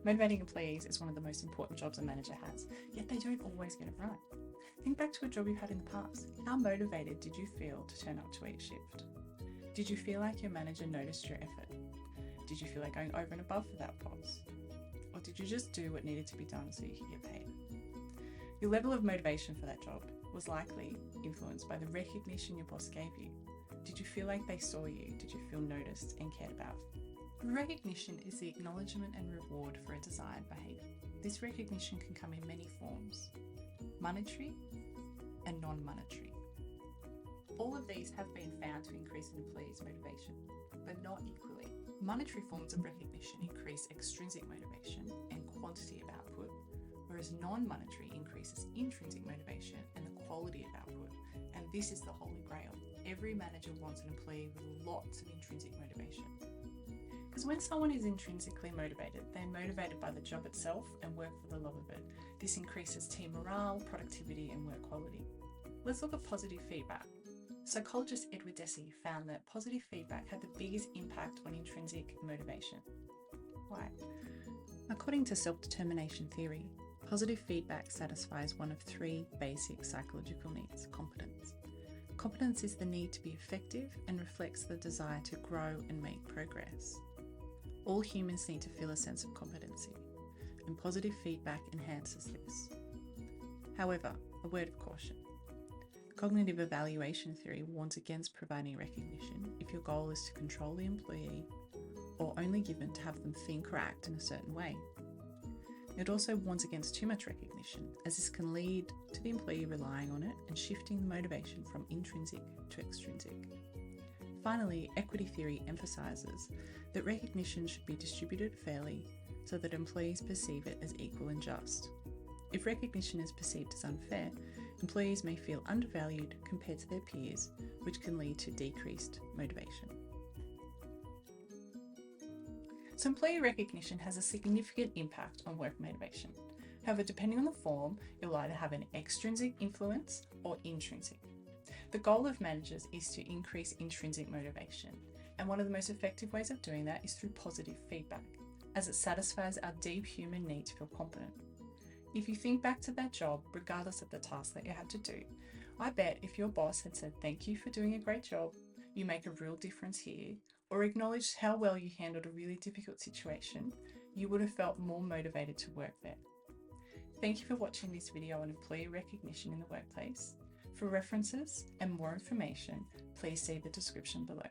Motivating employees is one of the most important jobs a manager has, yet they don't always get it right. Think back to a job you've had in the past. How motivated did you feel to turn up to each shift? Did you feel like your manager noticed your effort? Did you feel like going over and above for that boss? Or did you just do what needed to be done so you could get paid? Your level of motivation for that job was likely influenced by the recognition your boss gave you. Did you feel like they saw you? Did you feel noticed and cared about? Recognition is the acknowledgement and reward for a desired behaviour. This recognition can come in many forms: monetary and non-monetary. All of these have been found to increase an employee's motivation, but not equally. Monetary forms of recognition increase extrinsic motivation and quantity of output, whereas non-monetary increases intrinsic motivation and the quality of output. And this is the holy grail. Every manager wants an employee with lots of intrinsic motivation. Because when someone is intrinsically motivated, they're motivated by the job itself and work for the love of it. This increases team morale, productivity, and work quality. Let's look at positive feedback. Psychologist Edward Deci found that positive feedback had the biggest impact on intrinsic motivation. Why? According to self-determination theory, positive feedback satisfies one of three basic psychological needs: competence. Competence is the need to be effective and reflects the desire to grow and make progress. All humans need to feel a sense of competency, and positive feedback enhances this. However, a word of caution. Cognitive evaluation theory warns against providing recognition if your goal is to control the employee or only given to have them think or act in a certain way. It also warns against too much recognition, as this can lead to the employee relying on it and shifting the motivation from intrinsic to extrinsic. Finally, equity theory emphasises that recognition should be distributed fairly so that employees perceive it as equal and just. If recognition is perceived as unfair, employees may feel undervalued compared to their peers, which can lead to decreased motivation. So employee recognition has a significant impact on work motivation. However, depending on the form, it will either have an extrinsic influence or intrinsic. The goal of managers is to increase intrinsic motivation, and one of the most effective ways of doing that is through positive feedback, as it satisfies our deep human need to feel competent. If you think back to that job, regardless of the task that you had to do, I bet if your boss had said thank you for doing a great job, you make a real difference here, or acknowledged how well you handled a really difficult situation, you would have felt more motivated to work there. Thank you for watching this video on employee recognition in the workplace. For references and more information, please see the description below.